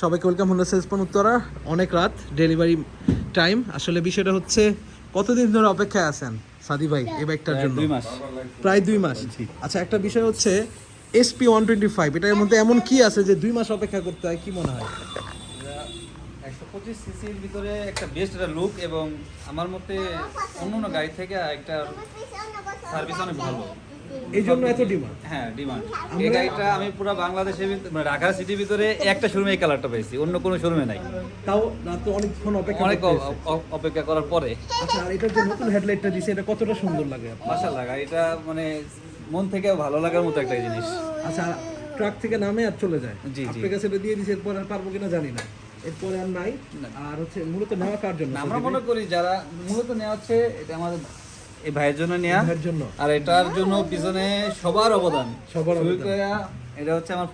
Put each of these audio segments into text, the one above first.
সবাইকে welcome Honda salesman Uttara. অনেক রাত, ডেলিভারি টাইম। আসলে বিষয়টা হচ্ছে কতদিন ধরে অপেক্ষায় আছেন সাদি ভাই এই বাইকটার জন্য? 2 মাস। প্রায় 2 মাস। আচ্ছা, একটা বিষয় হচ্ছে SP 125 এটার মধ্যে এমন কি আছে যে 2 মাস অপেক্ষা করতে হয়, কি মনে হয়? 125 সিসির ভিতরে একটা বেস্ট একটা লুক এবং আমার মতে অন্য গাড়ি থেকে একটা সার্ভিস অনেক ভালো, এই জন্য এত ডিমান্ড। হ্যাঁ ডিমান্ড। এই গাড়িটা আমি পুরো বাংলাদেশের মানে ঢাকা সিটির ভিতরে একটা শোরুমে এই কালারটা পেয়েছি, অন্য কোনো শোরুমে নাই। তাও রাত অনেকক্ষণ অপেক্ষা অনেক করতে হয়েছে। অপেক্ষা করার পরে। আচ্ছা, আর এটার যে নতুন হেডলাইটটা দিছে এটা কতটা সুন্দর লাগে আপনার? মাশাআল্লাহ, গাড়িটা মানে মন থেকে ভালো লাগার মতো একটা জিনিস। আচ্ছা, ট্রাক থেকে নামে আর চলে যায়। জি, জি। আপনার কাছে এটা দিয়ে দিছে, এরপর আর পারবো কিনা জানি না। এরপরে আর নাই। আর হচ্ছে মূলত নেওয়া কার জন্য? আমরা মনে করি যারা মূলত নেওয়া হচ্ছে এটা আমাদের এই ভাইয়ের জন্য নেওয়া, ভাইয়ের জন্য। আর এটার জন্য পিছনে সবার অবদান। সবার শুরু অবদান। করে এটা হচ্ছে আমার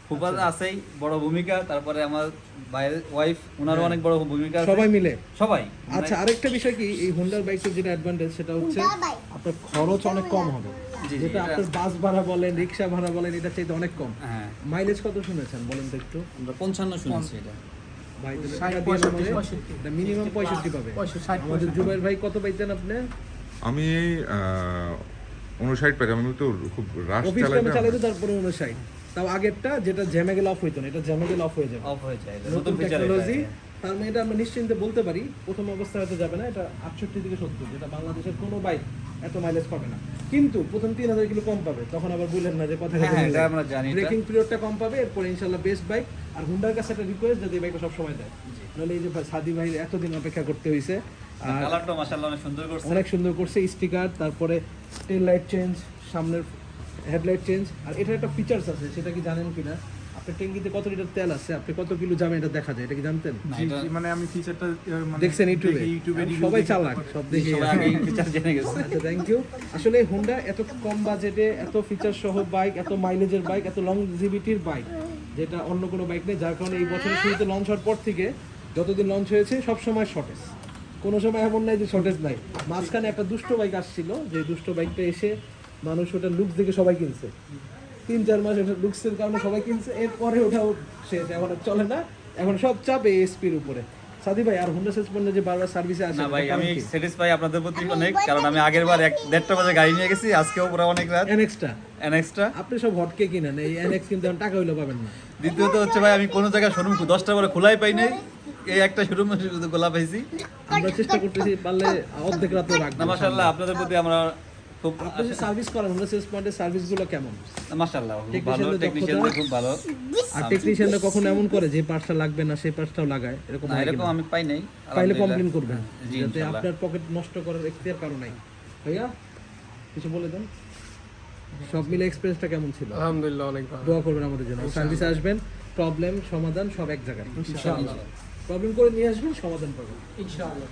ফুপা আছেই বড় ভূমিকা, তারপরে আমার ভাইয়ের ওয়াইফ ওনারও অনেক বড় ভূমিকা আছে। সবাই মিলে। সবাই। আচ্ছা, আরেকটা বিষয় কি, এই হোন্ডার বাইকের যেটা অ্যাডভান্টেজ সেটা হচ্ছে আপনার খরচ অনেক কম হবে। জি, যেটা এটা- আপনার বাস ভাড়া বলেন, রিক্সা ভাড়া বলেন, এটা চাইতে অনেক কম। হ্যাঁ, মাইলেজ কত শুনেছেন বলেন তো একটু? আমরা 55 শুনেছি এটা। ভাই 65 মিনিমাম 65 পাবে। আমাদের জুবাইর ভাই কত পাইতেন আপনি? আমি 59 পেতাম। আমি তো খুব রাশ অফিস টাইমে চালাইতাম। চালাইতে তারপরে 59। তাও আগেরটা যেটা জ্যামে গেলে অফ হইতো না, এটা জ্যামে গেলে অফ হয়ে যাবে। অফ হয়ে যায়, নতুন নতুন ফিচার টেকনোলজি। তার মানে এটা আমরা নিশ্চিন্তে বলতে পারি প্রথম অবস্থায় হয়তো যাবে না, এটা 68 থেকে 70, যেটা বাংলাদেশের কোনো বাইক এত মাইলেজ পাবে না। কিন্তু প্রথম 3000 কিলো কম পাবে, তখন আবার বললেন না যে কথা হ্যাঁ, এটা আমরা জানি এটা। ব্রেকিং পিরিয়ডটা কম পাবে, এরপরে ইনশাআল্লাহ বেস্ট বাইক। আর হুন্ডার কাছে একটা রিকোয়েস্ট, যদি এই বাইকটা সব সময় দেয়, নাহলে এই যে সাদি ভাই এতদিন অপেক্ষা করতে হয়েছে। আর কালারটা মাশাআল্লাহ অনেক সুন্দর করছে। অনেক সুন্দর করছে, স্টিকার, তারপরে টেল লাইট চেঞ্জ, সামনের হেডলাইট চেঞ্জ। আর এটার একটা ফিচার্স আছে, সেটা কি জানেন কিনা? আপনার ট্যাঙ্কিতে কত লিটার তেল আছে, আপনি কত কিলো যাবেন এটা দেখা যায়, এটা কি জানতেন? না, এটা মানে আমি ফিচারটা দেখছেন ইউটিউবে? সবাই চালাক, সব দেখে। সবাই আগে ফিচার জেনে গেছে। আচ্ছা, থ্যাংক ইউ। আসলে হোন্ডা এত কম বাজেটে এত ফিচার সহ বাইক, এত মাইলেজের বাইক, এত লংজিভিটির বাইক, যেটা অন্য কোনো বাইক নেই। যার কারণে এই বছরের শুরুতে লঞ্চ হওয়ার পর থেকে যতদিন লঞ্চ হয়েছে সব সময় শর্টেজ, কোনো সময় এমন নাই যে শর্টেজ নাই। মাঝখানে একটা দুষ্ট বাইক আসছিল, যে দুষ্ট বাইকটা এসে মানুষ ওটা লুকস দেখে সবাই কিনছে, 3-4 মাস ওটা লুকসের কারণে সবাই কিনছে, এরপরে ওটাও শেষ, এখন আর চলে না। এখন সব চাপ এসপির উপরে। সাদি ভাই, আর হোন্ডা সেলস পণ্য যে বারবার সার্ভিসে আসে না ভাই, এটা আমি কারণ কি? স্যাটিসফাই আপনাদের প্রতি অনেক, কারণ আমি আগের বার 1:30টা বাজে গাড়ি নিয়ে গেছি, আজকেও পুরো অনেক রাত। NX-টা এনএক্সটা। আপনি সব হটকে কিনেন, এই NX কিন্তু এখন টাকা হইলেও পাবেন না। দ্বিতীয়ত হচ্ছে ভাই, আমি কোনো জায়গায় শোরুম 10টা করে খোলাই পাই নাই, এই একটা শোরুমে শুধু খোলা পাইছি। আমরা চেষ্টা করতেছি পারলে অর্ধেক রাতে না রাখবো। মাশাআল্লাহ, আপনাদের প্রতি আমরা খুব আপনি যে সার্ভিস করেন হোন্ডা সেলস পয়েন্টের সার্ভিসগুলো কেমন? মাশাআল্লাহ খুব ভালো, টেকনিশিয়ানদের টেকনিশিয়ানদের দক্ষতা? খুব ভালো। আর টেকনিশিয়ানরা কখনো এমন করে যে পার্টসটা লাগবে না সেই পার্টসটাও লাগায়, এরকম না, হয় এরকম কিনা? আমি পাই নাই। পাইলে আলহামদুলিল্লাহ। কমপ্লেন করবেন, জি, যাতে ইনশাআল্লাহ। আপনার পকেট নষ্ট করার এখতিয়ার কারো নাই। ভাইয়া কিছু বলে দেন। সব মিলে এক্সপেরিয়েন্সটা কেমন ছিল? আলহামদুলিল্লাহ অনেক ভালো। দোয়া করবেন আমাদের জন্য। সার্ভিসে আসবেন, প্রবলেম সমাধান সব এক জায়গায়। প্রবলেম করে নিয়ে আসবেন, সমাধান পাবেন। ইনশাআল্লাহ।